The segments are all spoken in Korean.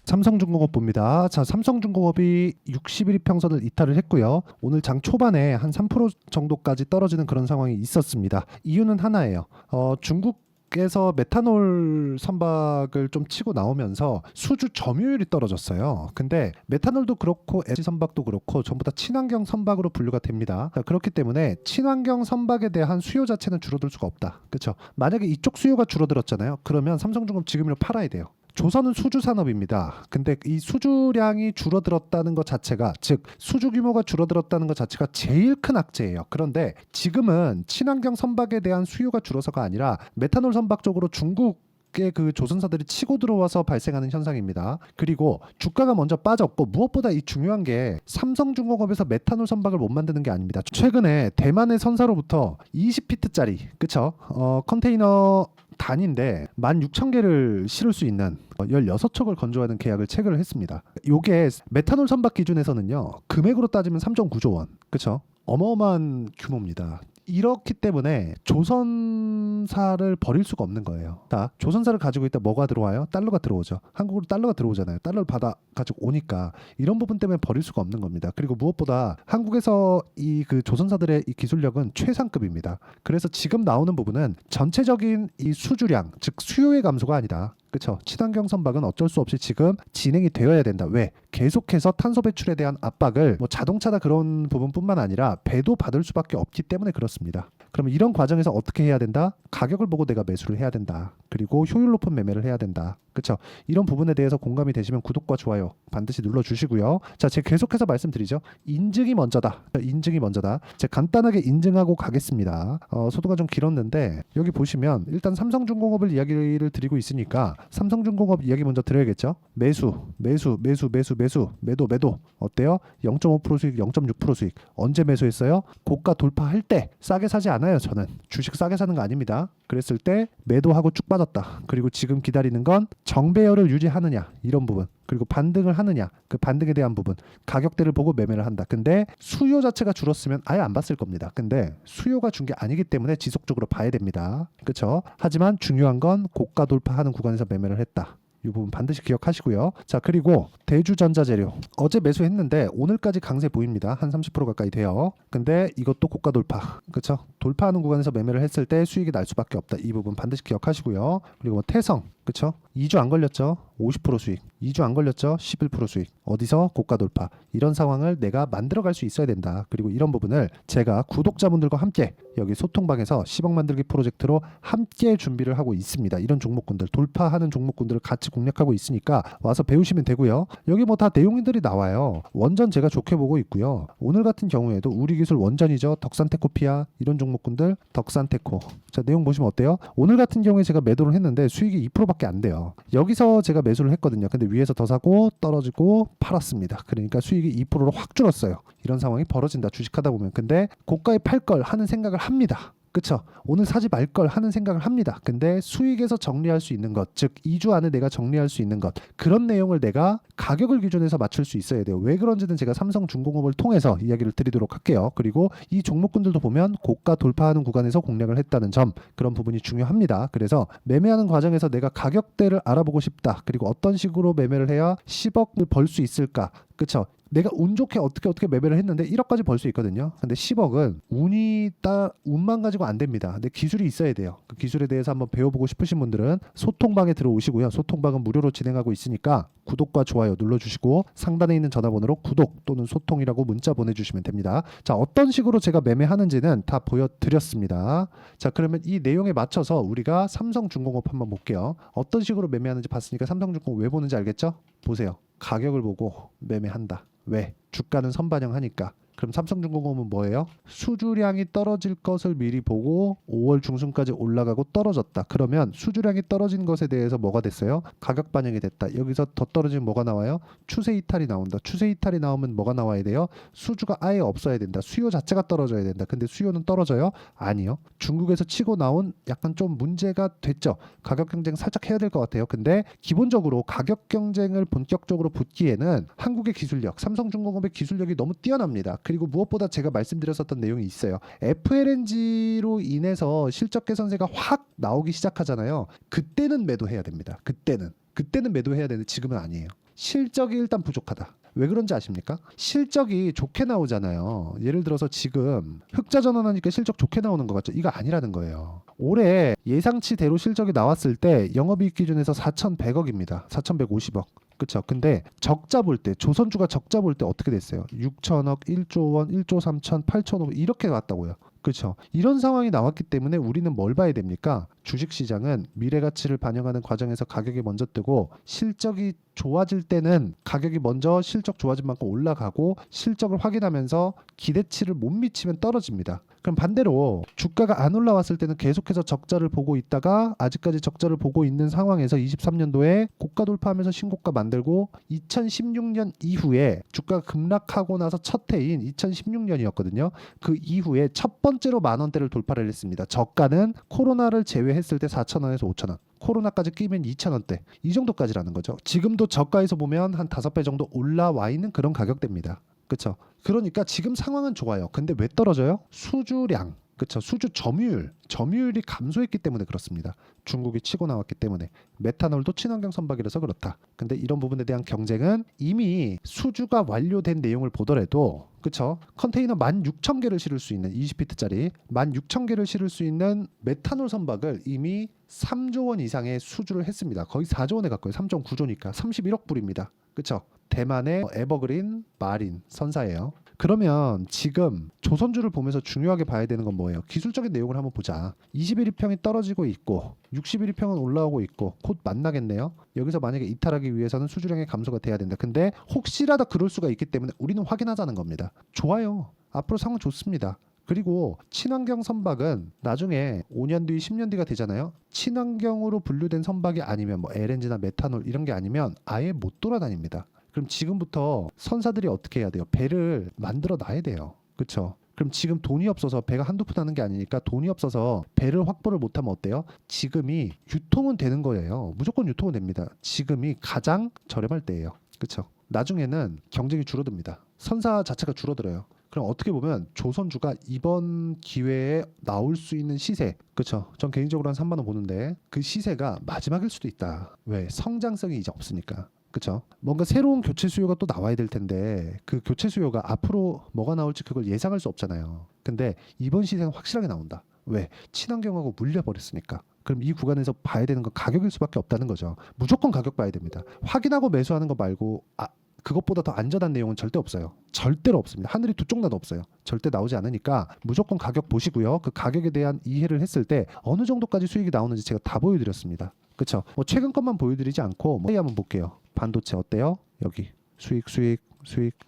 삼성중공업 봅니다. 자, 삼성중공업이 60일 이평선을 이탈을 했고요. 오늘 장 초반에 한 3% 정도까지 떨어지는 그런 상황이 있었습니다. 이유는 하나예요. 중국에서 메탄올 선박을 좀 치고 나오면서 수주 점유율이 떨어졌어요. 근데 메탄올도 그렇고 LG 선박도 그렇고 전부 다 친환경 선박으로 분류가 됩니다. 자, 그렇기 때문에 친환경 선박에 대한 수요 자체는 줄어들 수가 없다. 그렇죠? 만약에 이쪽 수요가 줄어들었잖아요. 그러면 삼성중공업 지금이라 팔아야 돼요. 조선은 수주 산업입니다. 근데 이 수주량이 줄어들었다는 것 자체가, 즉 수주 규모가 줄어들었다는 것 자체가 제일 큰 악재예요. 그런데 지금은 친환경 선박에 대한 수요가 줄어서가 아니라 메탄올 선박 쪽으로 중국의 그 조선사들이 치고 들어와서 발생하는 현상입니다. 그리고 주가가 먼저 빠졌고, 무엇보다 이 중요한 게 삼성중공업에서 메탄올 선박을 못 만드는 게 아닙니다. 최근에 대만의 선사로부터 20피트짜리 그쵸? 컨테이너 단인데 16,000개를 실을 수 있는 16척을 건조하는 계약을 체결을 했습니다. 요게 메탄올 선박 기준에서는요, 금액으로 따지면 3.9조 원. 그쵸? 어마어마한 규모입니다. 이렇기 때문에 조선사를 버릴 수가 없는 거예요. 자, 조선사를 가지고 있다 뭐가 들어와요? 달러가 들어오죠. 한국으로 달러가 들어오잖아요. 달러를 받아 가지고 오니까 이런 부분 때문에 버릴 수가 없는 겁니다. 그리고 무엇보다 한국에서 이 그 조선사들의 이 기술력은 최상급입니다. 그래서 지금 나오는 부분은 전체적인 이 수주량, 즉 수요의 감소가 아니다. 그렇죠. 친환경 선박은 어쩔 수 없이 지금 진행이 되어야 된다. 왜? 계속해서 탄소 배출에 대한 압박을 뭐 자동차다 그런 부분뿐만 아니라 배도 받을 수밖에 없기 때문에 그렇습니다. 그러면 이런 과정에서 어떻게 해야 된다? 가격을 보고 내가 매수를 해야 된다. 그리고 효율 높은 매매를 해야 된다. 그렇죠? 이런 부분에 대해서 공감이 되시면 구독과 좋아요 반드시 눌러주시고요. 자, 제가 계속해서 말씀드리죠. 인증이 먼저다. 인증이 먼저다. 제가 간단하게 인증하고 가겠습니다. 소도가 좀 길었는데 여기 보시면 일단 삼성중공업을 이야기를 드리고 있으니까 삼성중공업 이야기 먼저 드려야겠죠. 매도. 어때요? 0.5% 수익, 0.6% 수익. 언제 매수했어요? 고가 돌파할 때. 싸게 사지 않아요. 저는 주식 싸게 사는 거 아닙니다. 그랬을 때 매도하고 쭉 빠졌다. 그리고 지금 기다리는 건 정배열을 유지하느냐, 이런 부분. 그리고 반등을 하느냐, 그 반등에 대한 부분. 가격대를 보고 매매를 한다. 근데 수요 자체가 줄었으면 아예 안 봤을 겁니다. 근데 수요가 준 게 아니기 때문에 지속적으로 봐야 됩니다. 그렇죠? 하지만 중요한 건 고가 돌파하는 구간에서 매매를 했다. 이 부분 반드시 기억하시고요. 자, 그리고 대주전자재료 어제 매수했는데 오늘까지 강세 보입니다. 한 30% 가까이 돼요. 근데 이것도 고가 돌파, 그렇죠? 돌파하는 구간에서 매매를 했을 때 수익이 날 수밖에 없다. 이 부분 반드시 기억하시고요. 그리고 뭐 태성, 그렇죠? 2주 안 걸렸죠? 50% 수익. 2주 안 걸렸죠? 11% 수익. 어디서? 고가 돌파. 이런 상황을 내가 만들어갈 수 있어야 된다. 그리고 이런 부분을 제가 구독자분들과 함께 여기 소통방에서 10억 만들기 프로젝트로 함께 준비를 하고 있습니다. 이런 종목군들, 돌파하는 종목군들을 같이 공략하고 있으니까 와서 배우시면 되고요. 여기 뭐 다 내용들이 나와요. 원전 제가 좋게 보고 있고요. 오늘 같은 경우에도 우리기술 원전이죠. 덕산테코피아 이런 종목군들, 덕산테코. 자, 내용 보시면 어때요? 오늘 같은 경우에 제가 매도를 했는데 수익이 2%밖에 안 돼요. 여기서 제가 매수를 했거든요. 근데 위에서 더 사고 떨어지고 팔았습니다. 그러니까 수익이 2%로 확 줄었어요. 이런 상황이 벌어진다. 주식하다 보면. 근데 고가에 팔 걸 하는 생각을 합니다. 그쵸? 오늘 사지 말 걸 하는 생각을 합니다. 근데 수익에서 정리할 수 있는 것, 즉 2주 안에 내가 정리할 수 있는 것, 그런 내용을 내가 가격을 기준해서 맞출 수 있어야 돼요. 왜 그런지는 제가 삼성중공업을 통해서 이야기를 드리도록 할게요. 그리고 이 종목군들도 보면 고가 돌파하는 구간에서 공략을 했다는 점, 그런 부분이 중요합니다. 그래서 매매하는 과정에서 내가 가격대를 알아보고 싶다. 그리고 어떤 식으로 매매를 해야 10억을 벌 수 있을까? 그쵸? 내가 운 좋게 어떻게 매매를 했는데 1억까지 벌 수 있거든요. 근데 10억은 운만 가지고 안 됩니다. 근데 기술이 있어야 돼요. 그 기술에 대해서 한번 배워보고 싶으신 분들은 소통방에 들어오시고요. 소통방은 무료로 진행하고 있으니까 구독과 좋아요 눌러주시고 상단에 있는 전화번호로 구독 또는 소통이라고 문자 보내주시면 됩니다. 자, 어떤 식으로 제가 매매하는지는 다 보여드렸습니다. 자, 그러면 이 내용에 맞춰서 우리가 삼성중공업 한번 볼게요. 어떤 식으로 매매하는지 봤으니까 삼성중공업 왜 보는지 알겠죠? 보세요. 가격을 보고 매매한다. 왜? 주가는 선반영하니까. 그럼 삼성중공업은 뭐예요? 수주량이 떨어질 것을 미리 보고 5월 중순까지 올라가고 떨어졌다. 그러면 수주량이 떨어진 것에 대해서 뭐가 됐어요? 가격 반영이 됐다. 여기서 더 떨어지면 뭐가 나와요? 추세 이탈이 나온다. 추세 이탈이 나오면 뭐가 나와야 돼요? 수주가 아예 없어야 된다. 수요 자체가 떨어져야 된다. 근데 수요는 떨어져요? 아니요. 중국에서 치고 나온 약간 좀 문제가 됐죠. 가격 경쟁 살짝 해야 될 것 같아요. 근데 기본적으로 가격 경쟁을 본격적으로 붙기에는 한국의 기술력, 삼성중공업의 기술력이 너무 뛰어납니다. 그리고 무엇보다 제가 말씀드렸었던 내용이 있어요. FLNG로 인해서 실적 개선세가 확 나오기 시작하잖아요. 그때는 매도해야 됩니다. 그때는 매도해야 되는데 지금은 아니에요. 실적이 일단 부족하다. 왜 그런지 아십니까? 실적이 좋게 나오잖아요. 예를 들어서 지금 흑자 전환하니까 실적 좋게 나오는 것 같죠? 이거 아니라는 거예요. 올해 예상치대로 실적이 나왔을 때 영업이익 기준에서 4,100억입니다. 4,150억. 그렇죠. 근데 적자 볼 때, 조선주가 적자 볼 때 어떻게 됐어요? 6천억, 1조 원, 1조 3천, 8천억 이렇게 왔다고요. 그렇죠. 이런 상황이 나왔기 때문에 우리는 뭘 봐야 됩니까? 주식시장은 미래 가치를 반영하는 과정에서 가격이 먼저 뜨고 실적이 좋아질 때는 가격이 먼저 실적 좋아진 만큼 올라가고 실적을 확인하면서 기대치를 못 미치면 떨어집니다. 그럼 반대로 주가가 안 올라왔을 때는 계속해서 적자를 보고 있다가 아직까지 적자를 보고 있는 상황에서 23년도에 고가 돌파하면서 신고가 만들고 2016년 이후에 주가가 급락하고 나서 첫 해인 2016년이었거든요. 그 이후에 첫 번째로 10,000원대를 돌파를 했습니다. 저가는 코로나를 제외했을 때 4,000원에서 5,000원. 코로나까지 끼면 2,000원대. 이 정도까지라는 거죠. 지금도 저가에서 보면 한 5배 정도 올라와 있는 그런 가격대입니다. 그렇죠. 그러니까 지금 상황은 좋아요. 근데 왜 떨어져요? 수주량. 그렇죠. 수주 점유율이 감소했기 때문에 그렇습니다. 중국이 치고 나왔기 때문에. 메탄올도 친환경 선박이라서 그렇다. 근데 이런 부분에 대한 경쟁은 이미 수주가 완료된 내용을 보더라도 그렇죠. 컨테이너 16,000개를 실을 수 있는 20피트짜리 16,000개를 실을 수 있는 메탄올 선박을 이미 3조 원 이상의 수주를 했습니다. 거의 4조 원에 가까워요. 3.9조니까 31억 불입니다. 그렇죠. 대만의 에버그린 마린 선사예요. 그러면 지금 조선주를 보면서 중요하게 봐야 되는 건 뭐예요? 기술적인 내용을 한번 보자. 21일평이 떨어지고 있고 61일평은 올라오고 있고 곧 만나겠네요. 여기서 만약에 이탈하기 위해서는 수주량의 감소가 돼야 된다. 근데 혹시라도 그럴 수가 있기 때문에 우리는 확인하자는 겁니다. 좋아요. 앞으로 상황 좋습니다. 그리고 친환경 선박은 나중에 5년 뒤 10년 뒤가 되잖아요. 친환경으로 분류된 선박이 아니면 뭐 LNG나 메탄올 이런 게 아니면 아예 못 돌아다닙니다. 그럼 지금부터 선사들이 어떻게 해야 돼요? 배를 만들어 놔야 돼요. 그렇죠? 그럼 지금 돈이 없어서 배가 한두 푼 하는 게 아니니까 돈이 없어서 배를 확보를 못하면 어때요? 지금이 유통은 되는 거예요. 무조건 유통은 됩니다. 지금이 가장 저렴할 때예요. 그렇죠? 나중에는 경쟁이 줄어듭니다. 선사 자체가 줄어들어요. 그럼 어떻게 보면 조선주가 이번 기회에 나올 수 있는 시세, 그렇죠? 전 개인적으로 한 3만 원 보는데 그 시세가 마지막일 수도 있다. 왜? 성장성이 이제 없으니까. 그렇죠? 뭔가 새로운 교체 수요가 또 나와야 될 텐데 그 교체 수요가 앞으로 뭐가 나올지 그걸 예상할 수 없잖아요. 근데 이번 시세는 확실하게 나온다. 왜? 친환경하고 물려버렸으니까. 그럼 이 구간에서 봐야 되는 건 가격일 수밖에 없다는 거죠. 무조건 가격 봐야 됩니다. 확인하고 매수하는 거 말고 그것보다 더 안전한 내용은 절대 없어요. 절대로 없습니다. 하늘이 두 쪽 나도 없어요. 절대 나오지 않으니까 무조건 가격 보시고요. 그 가격에 대한 이해를 했을 때 어느 정도까지 수익이 나오는지 제가 다 보여드렸습니다. 그렇죠? 뭐 최근 것만 보여드리지 않고 한번 볼게요. 반도체 어때요? 여기 수익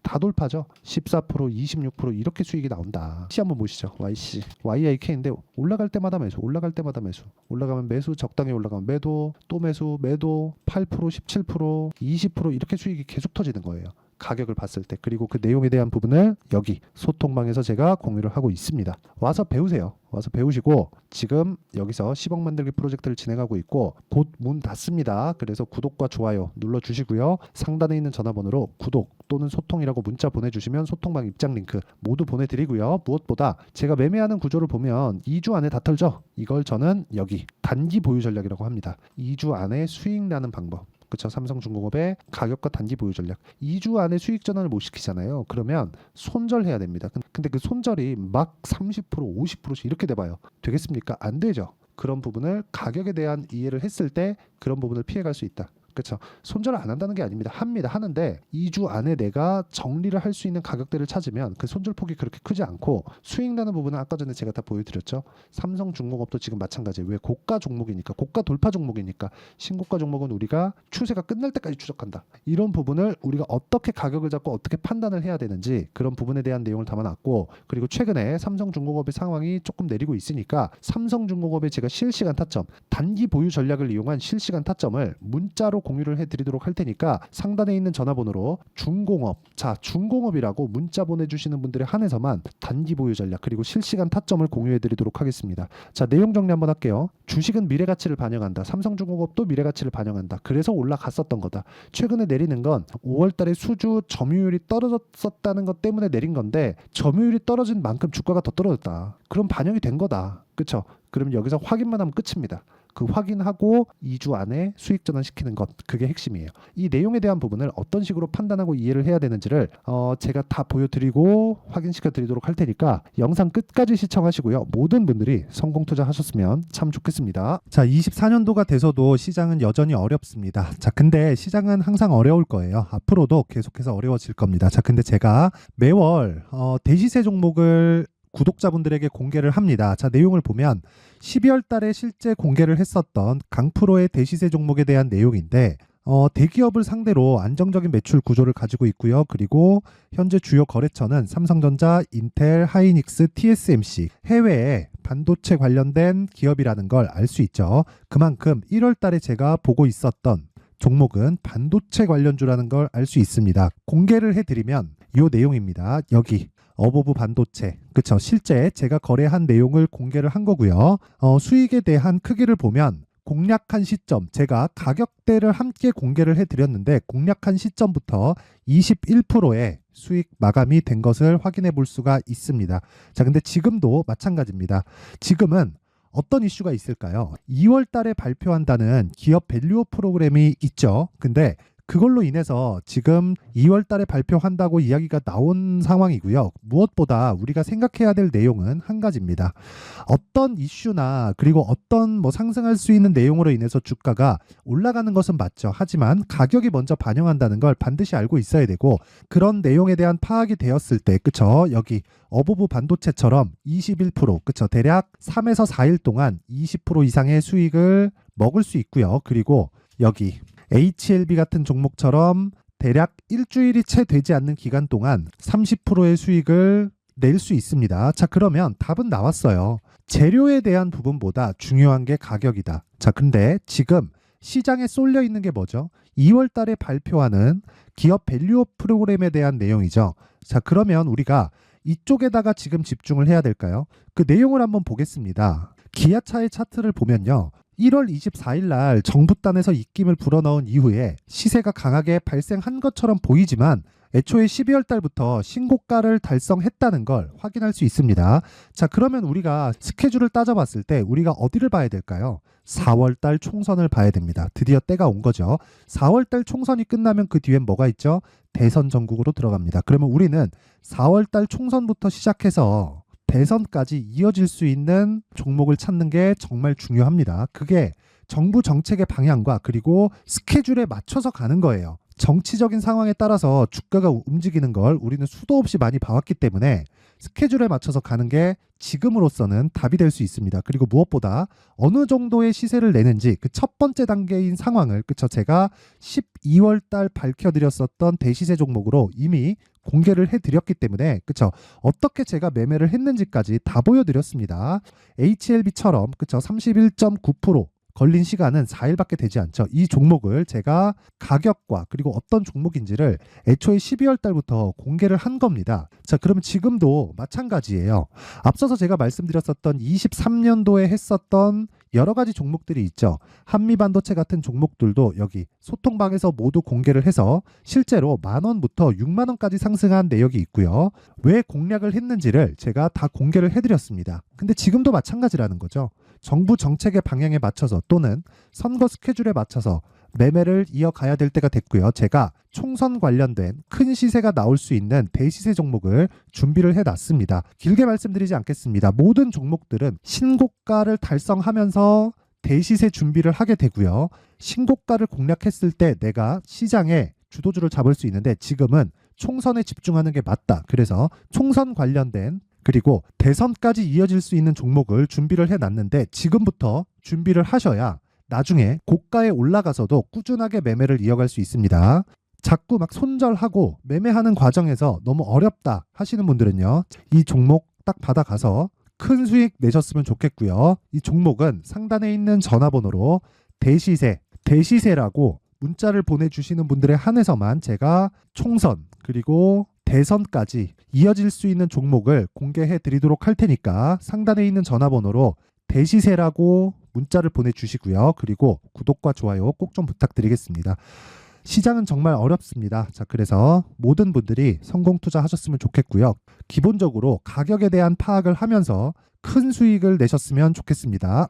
다 돌파죠. 14%, 26% 이렇게 수익이 나온다. C 한번 보시죠. YC, YIK인데 올라갈 때마다 매수, 올라가면 매수, 적당히 올라가면 매도, 또 매수, 매도 8%, 17%, 20% 이렇게 수익이 계속 터지는 거예요. 가격을 봤을 때. 그리고 그 내용에 대한 부분을 여기 소통방에서 제가 공유를 하고 있습니다. 와서 배우세요. 와서 배우시고 지금 여기서 10억 만들기 프로젝트를 진행하고 있고 곧 문 닫습니다. 그래서 구독과 좋아요 눌러주시고요. 상단에 있는 전화번호로 구독 또는 소통이라고 문자 보내주시면 소통방 입장 링크 모두 보내드리고요. 무엇보다 제가 매매하는 구조를 보면 2주 안에 다 털죠. 이걸 저는 여기 단기 보유 전략이라고 합니다. 2주 안에 수익 나는 방법. 그렇죠. 삼성중공업의 가격과 단기 보유 전략. 2주 안에 수익 전환을 못 시키잖아요. 그러면 손절해야 됩니다. 근데 그 손절이 막 30%, 50%씩 이렇게 돼봐요. 되겠습니까? 안 되죠. 그런 부분을 가격에 대한 이해를 했을 때 그런 부분을 피해갈 수 있다. 그렇죠. 손절 안 한다는 게 아닙니다. 하는데 2주 안에 내가 정리를 할 수 있는 가격대를 찾으면 그 손절 폭이 그렇게 크지 않고 수익 나는 부분은 아까 전에 제가 다 보여드렸죠. 삼성중공업도 지금 마찬가지예요. 왜? 고가 종목이니까, 고가 돌파 종목이니까. 신고가 종목은 우리가 추세가 끝날 때까지 추적한다. 이런 부분을 우리가 어떻게 가격을 잡고 어떻게 판단을 해야 되는지 그런 부분에 대한 내용을 담아놨고, 그리고 최근에 삼성중공업의 상황이 조금 내리고 있으니까 삼성중공업의 제가 실시간 타점, 단기 보유 전략을 이용한 실시간 타점을 문자로 공유를 해드리도록 할 테니까 상단에 있는 전화번호로 중공업이라고 문자 보내주시는 분들에 한해서만 단기 보유 전략 그리고 실시간 타점을 공유해드리도록 하겠습니다. 자, 내용 정리 한번 할게요. 주식은 미래가치를 반영한다. 삼성중공업도 미래가치를 반영한다. 그래서 올라갔었던 거다. 최근에 내리는 건 5월달에 수주 점유율이 떨어졌었다는 것 때문에 내린 건데 점유율이 떨어진 만큼 주가가 더 떨어졌다. 그럼 반영이 된 거다. 그렇죠? 그럼 여기서 확인만 하면 끝입니다. 그 확인하고 2주 안에 수익 전환시키는 것, 그게 핵심이에요. 이 내용에 대한 부분을 어떤 식으로 판단하고 이해를 해야 되는지를 제가 다 보여드리고 확인시켜 드리도록 할 테니까 영상 끝까지 시청하시고요. 모든 분들이 성공 투자하셨으면 참 좋겠습니다. 자, 24년도가 돼서도 시장은 여전히 어렵습니다. 자, 근데 시장은 항상 어려울 거예요. 앞으로도 계속해서 어려워질 겁니다. 자, 근데 제가 매월 대시세 종목을 구독자분들에게 공개를 합니다. 자, 내용을 보면 12월 달에 실제 공개를 했었던 강프로의 대시세 종목에 대한 내용인데 대기업을 상대로 안정적인 매출 구조를 가지고 있고요. 그리고 현재 주요 거래처는 삼성전자, 인텔, 하이닉스, TSMC, 해외에 반도체 관련된 기업이라는 걸 알 수 있죠. 그만큼 1월 달에 제가 보고 있었던 종목은 반도체 관련주라는 걸 알 수 있습니다. 공개를 해드리면 이 내용입니다. 여기 어보브 반도체, 그쵸? 실제 제가 거래한 내용을 공개를 한 거고요. 수익에 대한 크기를 보면 공략한 시점, 제가 가격대를 함께 공개를 해드렸는데 공략한 시점부터 21%의 수익 마감이 된 것을 확인해 볼 수가 있습니다. 자, 근데 지금도 마찬가지입니다. 지금은 어떤 이슈가 있을까요? 2월 달에 발표한다는 기업 밸류업 프로그램이 있죠. 근데 그걸로 인해서 지금 2월 달에 발표한다고 이야기가 나온 상황이고요. 무엇보다 우리가 생각해야 될 내용은 한 가지입니다. 어떤 이슈나 그리고 어떤 상승할 수 있는 내용으로 인해서 주가가 올라가는 것은 맞죠. 하지만 가격이 먼저 반영한다는 걸 반드시 알고 있어야 되고, 그런 내용에 대한 파악이 되었을 때, 그쵸? 여기 어보브 반도체처럼 21%, 그쵸? 대략 3에서 4일 동안 20% 이상의 수익을 먹을 수 있고요. 그리고 여기 HLB 같은 종목처럼 대략 일주일이 채 되지 않는 기간 동안 30%의 수익을 낼 수 있습니다. 자, 그러면 답은 나왔어요. 재료에 대한 부분보다 중요한 게 가격이다. 자, 근데 지금 시장에 쏠려 있는 게 뭐죠? 2월 달에 발표하는 기업 밸류업 프로그램에 대한 내용이죠. 자, 그러면 우리가 이쪽에다가 지금 집중을 해야 될까요? 그 내용을 한번 보겠습니다. 기아차의 차트를 보면요. 1월 24일 날 정부단에서 입김을 불어넣은 이후에 시세가 강하게 발생한 것처럼 보이지만 애초에 12월 달부터 신고가를 달성했다는 걸 확인할 수 있습니다. 자, 그러면 우리가 스케줄을 따져봤을 때 우리가 어디를 봐야 될까요? 4월 달 총선을 봐야 됩니다. 드디어 때가 온 거죠. 4월 달 총선이 끝나면 그 뒤엔 뭐가 있죠? 대선 전국으로 들어갑니다. 그러면 우리는 4월 달 총선부터 시작해서 대선까지 이어질 수 있는 종목을 찾는 게 정말 중요합니다. 그게 정부 정책의 방향과 그리고 스케줄에 맞춰서 가는 거예요. 정치적인 상황에 따라서 주가가 움직이는 걸 우리는 수도 없이 많이 봐왔기 때문에 스케줄에 맞춰서 가는 게 지금으로서는 답이 될 수 있습니다. 그리고 무엇보다 어느 정도의 시세를 내는지 그 첫 번째 단계인 상황을, 그쵸? 제가 12월 달 밝혀드렸었던 대시세 종목으로 이미 공개를 해드렸기 때문에, 그쵸? 어떻게 제가 매매를 했는지까지 다 보여드렸습니다. HLB처럼, 그쵸? 31.9% 걸린 시간은 4일밖에 되지 않죠. 이 종목을 제가 가격과 그리고 어떤 종목인지를 애초에 12월 달부터 공개를 한 겁니다. 자, 그러면 지금도 마찬가지예요. 앞서서 제가 말씀드렸었던 23년도에 했었던 여러 가지 종목들이 있죠. 한미반도체 같은 종목들도 여기 소통방에서 모두 공개를 해서 실제로 10,000원부터 60,000원까지 상승한 내역이 있고요. 왜 공략을 했는지를 제가 다 공개를 해드렸습니다. 근데 지금도 마찬가지라는 거죠. 정부 정책의 방향에 맞춰서 또는 선거 스케줄에 맞춰서 매매를 이어가야 될 때가 됐고요. 제가 총선 관련된 큰 시세가 나올 수 있는 대시세 종목을 준비를 해놨습니다. 길게 말씀드리지 않겠습니다. 모든 종목들은 신고가를 달성하면서 대시세 준비를 하게 되고요. 신고가를 공략했을 때 내가 시장에 주도주를 잡을 수 있는데 지금은 총선에 집중하는 게 맞다. 그래서 총선 관련된 그리고 대선까지 이어질 수 있는 종목을 준비를 해놨는데 지금부터 준비를 하셔야 나중에 고가에 올라가서도 꾸준하게 매매를 이어갈 수 있습니다. 자꾸 막 손절하고 매매하는 과정에서 너무 어렵다 하시는 분들은요. 이 종목 딱 받아가서 큰 수익 내셨으면 좋겠고요. 이 종목은 상단에 있는 전화번호로 대시세라고 문자를 보내주시는 분들에 한해서만 제가 총선 그리고 대선까지 이어질 수 있는 종목을 공개해 드리도록 할 테니까 상단에 있는 전화번호로 대시세라고 문자를 보내주시고요. 그리고 구독과 좋아요 꼭 좀 부탁드리겠습니다. 시장은 정말 어렵습니다. 자, 그래서 모든 분들이 성공 투자하셨으면 좋겠고요. 기본적으로 가격에 대한 파악을 하면서 큰 수익을 내셨으면 좋겠습니다.